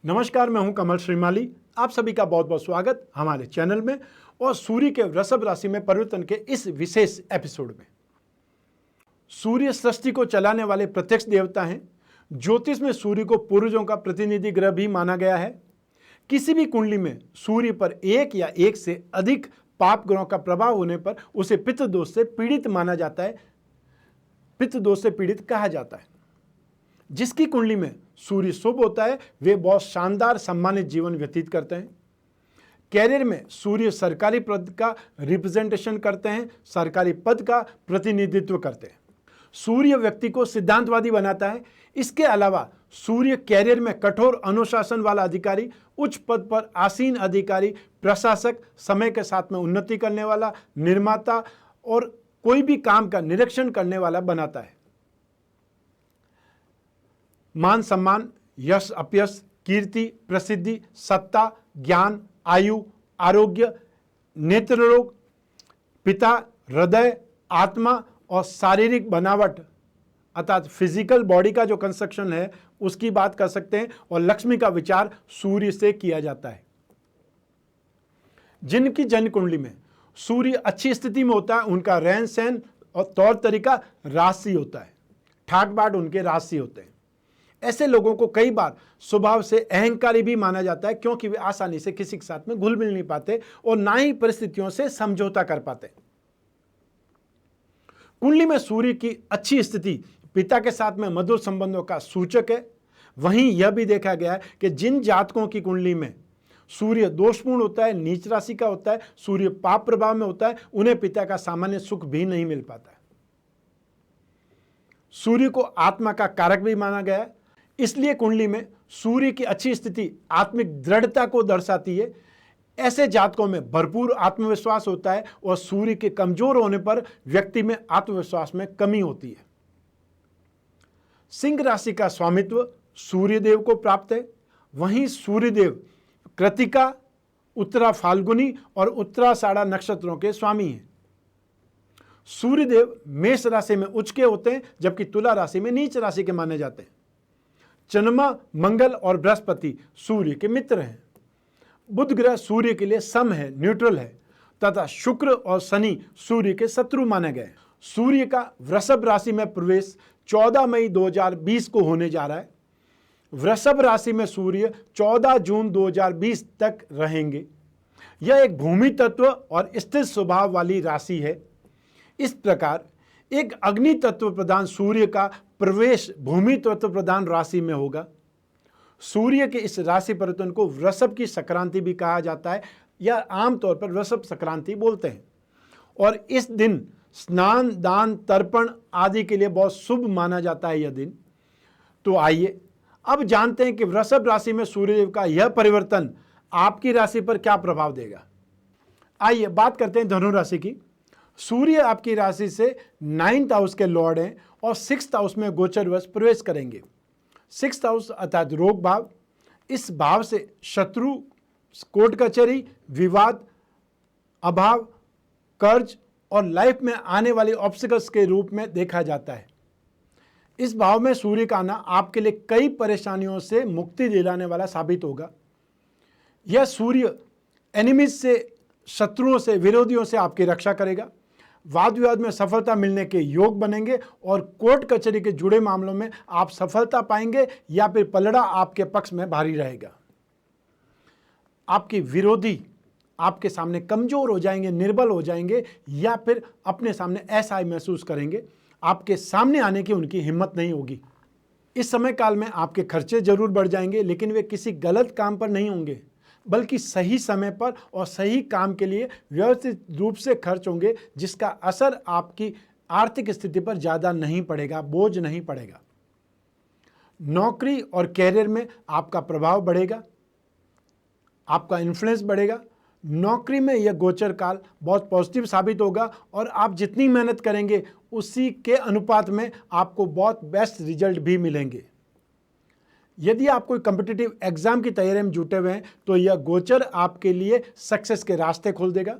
नमस्कार, मैं हूं कमल श्रीमाली। आप सभी का बहुत बहुत स्वागत हमारे चैनल में और सूर्य के वृषभ राशि में परिवर्तन के इस विशेष एपिसोड में। सूर्य सृष्टि को चलाने वाले प्रत्यक्ष देवता हैं। ज्योतिष में सूर्य को पूर्वजों का प्रतिनिधि ग्रह भी माना गया है। किसी भी कुंडली में सूर्य पर एक या एक से अधिक पाप ग्रहों का प्रभाव होने पर उसे पितृदोष से पीड़ित माना जाता है, पितृदोष से पीड़ित कहा जाता है। जिसकी कुंडली में सूर्य शुभ होता है वे बहुत शानदार सम्मानित जीवन व्यतीत करते हैं। कैरियर में सूर्य सरकारी पद का रिप्रेजेंटेशन करते हैं, सरकारी पद का प्रतिनिधित्व करते हैं। सूर्य व्यक्ति को सिद्धांतवादी बनाता है। इसके अलावा सूर्य कैरियर में कठोर अनुशासन वाला अधिकारी, उच्च पद पर आसीन अधिकारी, प्रशासक, समय के साथ में उन्नति करने वाला, निर्माता और कोई भी काम का निरीक्षण करने वाला बनाता है। मान सम्मान, यश अपयश, कीर्ति, प्रसिद्धि, सत्ता, ज्ञान, आयु, आरोग्य, नेत्र रोग, पिता, हृदय, आत्मा और शारीरिक बनावट अर्थात फिजिकल बॉडी का जो कंस्ट्रक्शन है उसकी बात कर सकते हैं। और लक्ष्मी का विचार सूर्य से किया जाता है। जिनकी जन्म कुंडली में सूर्य अच्छी स्थिति में होता है उनका रहन सहन और तौर तरीका राशि होता है, ठाट बाट उनके राशि होते हैं। ऐसे लोगों को कई बार स्वभाव से अहंकारी भी माना जाता है, क्योंकि वे आसानी से किसी के साथ में घुल मिल नहीं पाते और ना ही परिस्थितियों से समझौता कर पाते। कुंडली में सूर्य की अच्छी स्थिति पिता के साथ में मधुर संबंधों का सूचक है। वहीं यह भी देखा गया है कि जिन जातकों की कुंडली में सूर्य दोषपूर्ण होता है, नीच राशि का होता है, सूर्य पाप प्रभाव में होता है, उन्हें पिता का सामान्य सुख भी नहीं मिल पाता है। सूर्य को आत्मा का कारक भी माना गया है, इसलिए कुंडली में सूर्य की अच्छी स्थिति आत्मिक दृढ़ता को दर्शाती है। ऐसे जातकों में भरपूर आत्मविश्वास होता है और सूर्य के कमजोर होने पर व्यक्ति में आत्मविश्वास में कमी होती है। सिंह राशि का स्वामित्व सूर्यदेव को प्राप्त है। वहीं सूर्यदेव कृतिका, उत्तरा फाल्गुनी और उत्तराषाढ़ा नक्षत्रों के स्वामी हैं। सूर्यदेव मेष राशि में उच्च के होते हैं, जबकि तुला राशि में नीच राशि के माने जाते हैं। चंद्रमा, मंगल और बृहस्पति सूर्य के मित्र हैं। बुध ग्रह सूर्य के लिए सम है, न्यूट्रल है, तथा शुक्र और शनि सूर्य के शत्रु माने गए। सूर्य का वृषभ राशि में प्रवेश 14 मई 2020 को होने जा रहा है। वृषभ राशि में सूर्य 14 जून 2020 तक रहेंगे। यह एक भूमि तत्व और स्थिर स्वभाव वाली राशि है। इस प्रकार एक अग्नि तत्व प्रधान सूर्य का प्रवेश भूमि तत्व प्रधान राशि में होगा। सूर्य के इस राशि परिवर्तन को वृषभ की संक्रांति भी कहा जाता है, या आमतौर पर वृषभ संक्रांति बोलते हैं। और इस दिन स्नान, दान, तर्पण आदि के लिए बहुत शुभ माना जाता है यह दिन। तो आइए अब जानते हैं कि वृषभ राशि में सूर्यदेव का यह परिवर्तन आपकी राशि पर क्या प्रभाव देगा। आइए बात करते हैं धनु राशि की। सूर्य आपकी राशि से 9th हाउस के लॉर्ड हैं और 6th हाउस में गोचरवश प्रवेश करेंगे। 6th हाउस अर्थात रोग भाव। इस भाव से शत्रु, कोर्ट कचहरी, विवाद, अभाव, कर्ज और लाइफ में आने वाले ऑब्स्टिकल्स के रूप में देखा जाता है। इस भाव में सूर्य का आना आपके लिए कई परेशानियों से मुक्ति दिलाने वाला साबित होगा। यह सूर्य एनिमीज से, शत्रुओं से, विरोधियों से आपकी रक्षा करेगा। वाद विवाद में सफलता मिलने के योग बनेंगे और कोर्ट कचहरी के जुड़े मामलों में आप सफलता पाएंगे या फिर पलड़ा आपके पक्ष में भारी रहेगा। आपके विरोधी आपके सामने कमजोर हो जाएंगे, निर्बल हो जाएंगे, या फिर अपने सामने ऐसा ही महसूस करेंगे, आपके सामने आने की उनकी हिम्मत नहीं होगी। इस समय काल में आपके खर्चे जरूर बढ़ जाएंगे, लेकिन वे किसी गलत काम पर नहीं होंगे, बल्कि सही समय पर और सही काम के लिए व्यवस्थित रूप से खर्च होंगे, जिसका असर आपकी आर्थिक स्थिति पर ज़्यादा नहीं पड़ेगा, बोझ नहीं पड़ेगा। नौकरी और कैरियर में आपका प्रभाव बढ़ेगा, आपका इन्फ्लुएंस बढ़ेगा। नौकरी में यह गोचर काल बहुत पॉजिटिव साबित होगा और आप जितनी मेहनत करेंगे उसी के अनुपात में आपको बहुत बेस्ट रिजल्ट भी मिलेंगे। यदि आप कोई कॉम्पिटिटिव एग्जाम की तैयारी में जुटे हुए हैं तो यह गोचर आपके लिए सक्सेस के रास्ते खोल देगा।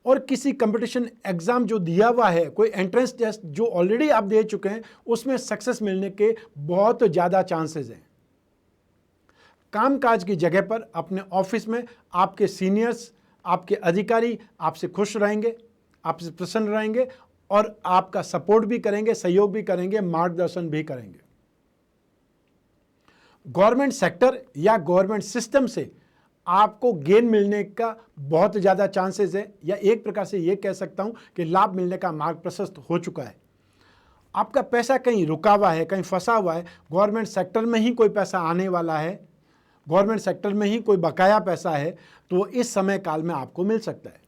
और किसी कंपटीशन एग्जाम जो दिया हुआ है, कोई एंट्रेंस टेस्ट जो ऑलरेडी आप दे चुके हैं, उसमें सक्सेस मिलने के बहुत ज़्यादा चांसेस हैं। कामकाज की जगह पर, अपने ऑफिस में आपके सीनियर्स, आपके अधिकारी आपसे खुश रहेंगे, आपसे प्रसन्न रहेंगे और आपका सपोर्ट भी करेंगे, सहयोग भी करेंगे, मार्गदर्शन भी करेंगे। गवर्नमेंट सेक्टर या गवर्नमेंट सिस्टम से आपको गेन मिलने का बहुत ज़्यादा चांसेस है, या एक प्रकार से ये कह सकता हूँ कि लाभ मिलने का मार्ग प्रशस्त हो चुका है। आपका पैसा कहीं रुका हुआ है, कहीं फंसा हुआ है, गवर्नमेंट सेक्टर में ही कोई पैसा आने वाला है, गवर्नमेंट सेक्टर में ही कोई बकाया पैसा है, तो इस समय काल में आपको मिल सकता है।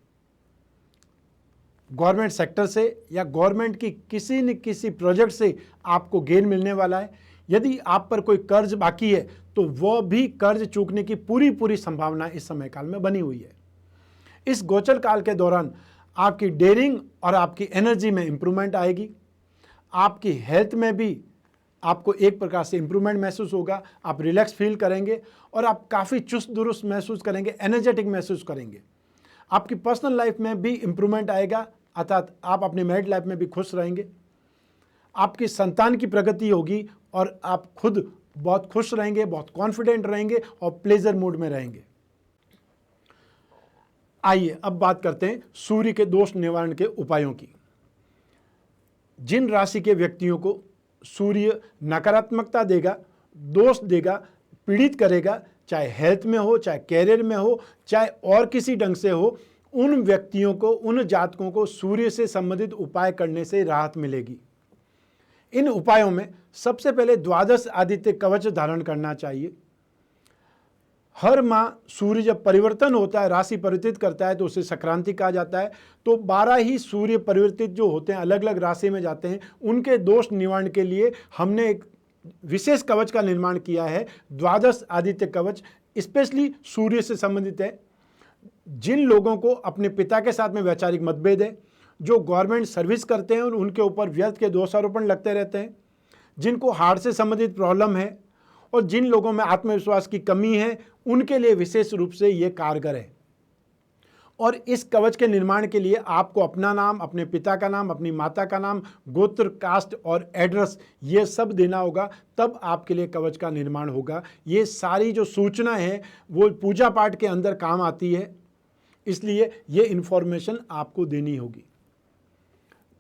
गवर्नमेंट सेक्टर से या गवर्नमेंट की किसी न किसी प्रोजेक्ट से आपको गेन मिलने वाला है। यदि आप पर कोई कर्ज बाकी है तो वह भी कर्ज चूकने की पूरी संभावना इस समय काल में बनी हुई है। इस गोचर काल के दौरान आपकी डेयरिंग और आपकी एनर्जी में इंप्रूवमेंट आएगी। आपकी हेल्थ में भी आपको एक प्रकार से इंप्रूवमेंट महसूस होगा। आप रिलैक्स फील करेंगे और आप काफ़ी चुस्त दुरुस्त महसूस करेंगे, एनर्जेटिक महसूस करेंगे। आपकी पर्सनल लाइफ में भी इंप्रूवमेंट आएगा, अर्थात आप अपनी मैरिड लाइफ में भी खुश रहेंगे। आपकी संतान की प्रगति होगी और आप खुद बहुत खुश रहेंगे, बहुत कॉन्फिडेंट रहेंगे और प्लेजर मूड में रहेंगे। आइए अब बात करते हैं सूर्य के दोष निवारण के उपायों की। जिन राशि के व्यक्तियों को सूर्य नकारात्मकता देगा, दोष देगा, पीड़ित करेगा, चाहे हेल्थ में हो, चाहे कैरियर में हो, चाहे और किसी ढंग से हो, उन व्यक्तियों को, उन जातकों को सूर्य से संबंधित उपाय करने से राहत मिलेगी। इन उपायों में सबसे पहले द्वादश आदित्य कवच धारण करना चाहिए। हर माह सूर्य जब परिवर्तन होता है, राशि परिवर्तित करता है, तो उसे संक्रांति कहा जाता है। तो 12 ही सूर्य परिवर्तित जो होते हैं, अलग अलग राशि में जाते हैं, उनके दोष निवारण के लिए हमने एक विशेष कवच का निर्माण किया है, द्वादश आदित्य कवच। स्पेशली सूर्य से संबंधित है। जिन लोगों को अपने पिता के साथ में वैचारिक मतभेद है, जो गवर्नमेंट सर्विस करते हैं और उनके ऊपर व्यर्थ के दोषारोपण लगते रहते हैं, जिनको हार्ट से संबंधित प्रॉब्लम है और जिन लोगों में आत्मविश्वास की कमी है, उनके लिए विशेष रूप से ये कारगर है। और इस कवच के निर्माण के लिए आपको अपना नाम, अपने पिता का नाम, अपनी माता का नाम, गोत्र, कास्ट और एड्रेस ये सब देना होगा, तब आपके लिए कवच का निर्माण होगा। ये सारी जो सूचना है वो पूजा पाठ के अंदर काम आती है, इसलिए ये इन्फॉर्मेशन आपको देनी होगी।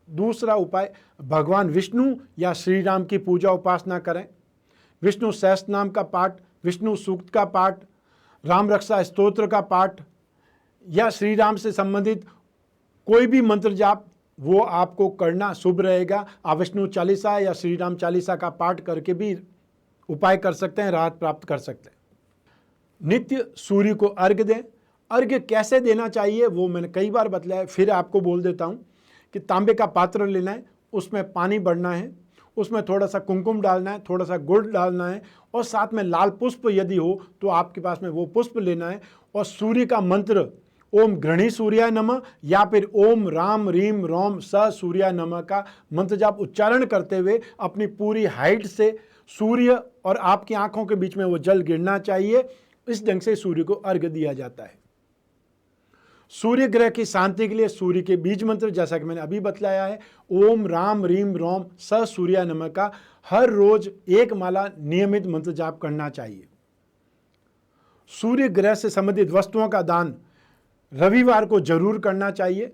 दूसरा उपाय, भगवान विष्णु या श्री राम की पूजा उपासना करें। विष्णु सहस्त्र नाम का पाठ, विष्णु सूक्त का पाठ, राम रक्षा स्तोत्र का पाठ या श्री राम से संबंधित कोई भी मंत्र जाप, वो आपको करना शुभ रहेगा। आप विष्णु चालीसा या श्री राम चालीसा का पाठ करके भी उपाय कर सकते हैं, राहत प्राप्त कर सकते हैं। नित्य सूर्य को अर्घ्य दें। अर्घ्य कैसे देना चाहिए वो मैंने कई बार बतलाया, फिर आपको बोल देता हूँ कि तांबे का पात्र लेना है, उसमें पानी भरना है, उसमें थोड़ा सा कुमकुम डालना है, थोड़ा सा गुड़ डालना है और साथ में लाल पुष्प यदि हो तो आपके पास में वो पुष्प लेना है। और सूर्य का मंत्र ओम गृणी सूर्याय नमः या फिर ओम राम रीम रोम स सूर्याय नमः का मंत्र जाप उच्चारण करते हुए अपनी पूरी हाइट से सूर्य और आपकी आंखों के बीच में वो जल गिरना चाहिए। इस ढंग से सूर्य को अर्घ्य दिया जाता है। सूर्य ग्रह की शांति के लिए सूर्य के बीज मंत्र, जैसा कि मैंने अभी बतलाया है, ओम राम रीम रोम स सूर्याय नमः का हर रोज एक माला नियमित मंत्र जाप करना चाहिए। सूर्य ग्रह से संबंधित वस्तुओं का दान रविवार को जरूर करना चाहिए।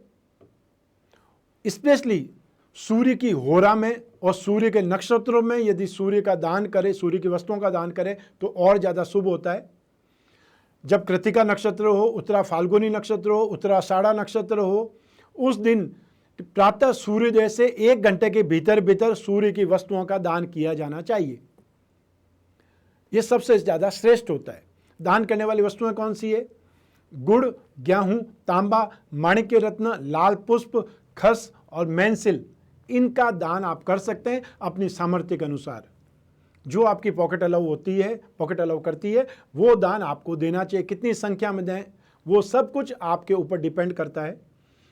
स्पेशली सूर्य की होरा में और सूर्य के नक्षत्रों में यदि सूर्य का दान करे, सूर्य की वस्तुओं का दान करे तो और ज़्यादा शुभ होता है। जब कृतिका नक्षत्र हो, उत्तरा फाल्गुनी नक्षत्र हो, उत्तरा आषाढ़ा नक्षत्र हो, उस दिन प्रातः सूर्योदय से 1 घंटे के भीतर भीतर सूर्य की वस्तुओं का दान किया जाना चाहिए। यह सबसे ज़्यादा श्रेष्ठ होता है। दान करने वाली वस्तुएं कौन सी है? गुड़, गेहूं, तांबा, माणिक्य रत्न, लाल पुष्प, खस और मैनसिल, इनका दान आप कर सकते हैं अपनी सामर्थ्य के अनुसार। जो आपकी पॉकेट अलाउ होती है, पॉकेट अलाउ करती है, वो दान आपको देना चाहिए। कितनी संख्या में दें वो सब कुछ आपके ऊपर डिपेंड करता है।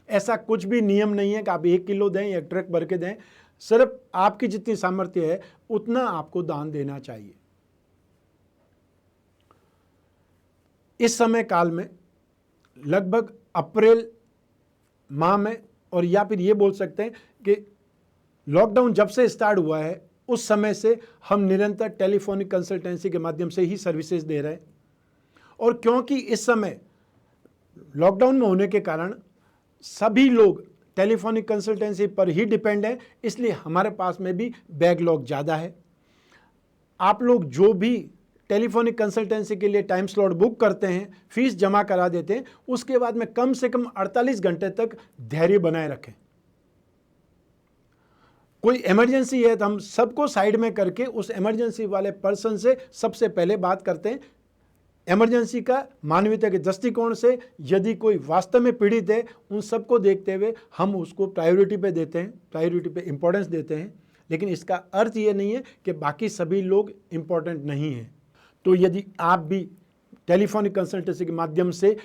ऐसा कुछ भी नियम नहीं है कि आप 1 किलो दें या ट्रक भर के दें। सिर्फ आपकी जितनी सामर्थ्य है उतना आपको दान देना चाहिए। इस समय काल में लगभग अप्रैल माह में, और या फिर ये बोल सकते हैं कि लॉकडाउन जब से स्टार्ट हुआ है उस समय से हम निरंतर टेलीफोनिक कंसल्टेंसी के माध्यम से ही सर्विसेज दे रहे हैं। और क्योंकि इस समय लॉकडाउन में होने के कारण सभी लोग टेलीफोनिक कंसल्टेंसी पर ही डिपेंड है, इसलिए हमारे पास में भी बैकलॉग ज़्यादा है। आप लोग जो भी टेलीफोनिक कंसल्टेंसी के लिए टाइम स्लॉट बुक करते हैं, फीस जमा करा देते हैं, उसके बाद में कम से कम 48 घंटे तक धैर्य बनाए रखें। कोई इमरजेंसी है तो हम सबको साइड में करके उस इमरजेंसी वाले पर्सन से सबसे पहले बात करते हैं। इमरजेंसी का मानवीयता के दृष्टिकोण से यदि कोई वास्तव में पीड़ित है, उन सबको देखते हुए हम उसको प्रायोरिटी पे देते हैं, प्रायोरिटी पे इम्पोर्टेंस देते हैं। लेकिन इसका अर्थ ये नहीं है कि बाकी सभी लोग इम्पोर्टेंट नहीं हैं। तो यदि आप भी टेलीफोनिक कंसल्टेंसी के माध्यम से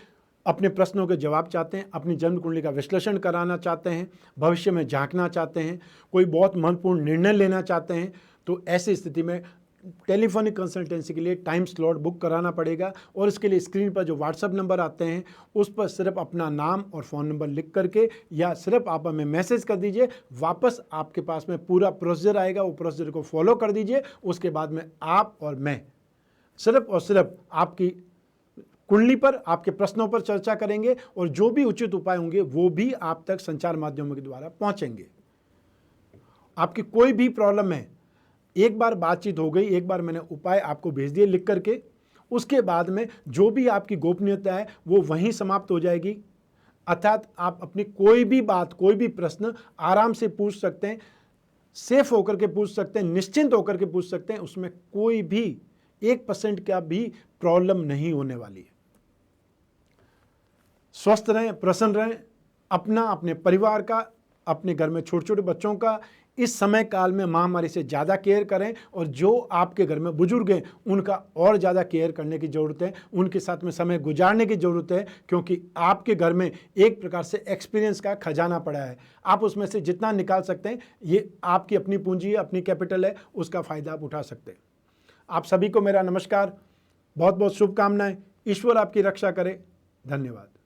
अपने प्रश्नों के जवाब चाहते हैं, अपनी जन्म कुंडली का विश्लेषण कराना चाहते हैं, भविष्य में झांकना चाहते हैं, कोई बहुत महत्वपूर्ण निर्णय लेना चाहते हैं, तो ऐसी स्थिति में टेलीफोनिक कंसल्टेंसी के लिए टाइम स्लॉट बुक कराना पड़ेगा। और इसके लिए स्क्रीन पर जो व्हाट्सएप नंबर आते हैं उस पर सिर्फ अपना नाम और फ़ोन नंबर लिख करके या सिर्फ आप हमें मैसेज कर दीजिए, वापस आपके पास में पूरा प्रोसीजर आएगा, वो प्रोसीजर को फॉलो कर दीजिए। उसके बाद में आप और मैं सिर्फ और सिर्फ आपकी कुंडली पर, आपके प्रश्नों पर चर्चा करेंगे और जो भी उचित उपाय होंगे वो भी आप तक संचार माध्यमों के द्वारा पहुंचेंगे। आपकी कोई भी प्रॉब्लम है, एक बार बातचीत हो गई, एक बार मैंने उपाय आपको भेज दिए लिख करके, उसके बाद में जो भी आपकी गोपनीयता है वो वहीं समाप्त हो जाएगी। अर्थात आप अपनी कोई भी बात, कोई भी प्रश्न आराम से पूछ सकते हैं, सेफ होकर के पूछ सकते हैं, निश्चिंत होकर के पूछ सकते हैं। उसमें कोई भी 1% का भी प्रॉब्लम नहीं होने वाली है। स्वस्थ रहें, प्रसन्न रहें, अपना, अपने परिवार का, अपने घर में छोटे छोटे बच्चों का इस समय काल में महामारी से ज़्यादा केयर करें। और जो आपके घर में बुजुर्ग हैं उनका और ज़्यादा केयर करने की ज़रूरत है, उनके साथ में समय गुजारने की ज़रूरत है, क्योंकि आपके घर में एक प्रकार से एक्सपीरियंस का खजाना पड़ा है। आप उसमें से जितना निकाल सकते हैं, ये आपकी अपनी पूंजी है, अपनी कैपिटल है, उसका फ़ायदा आप उठा सकते हैं। आप सभी को मेरा नमस्कार, बहुत बहुत शुभकामनाएं। ईश्वर आपकी रक्षा करे। धन्यवाद।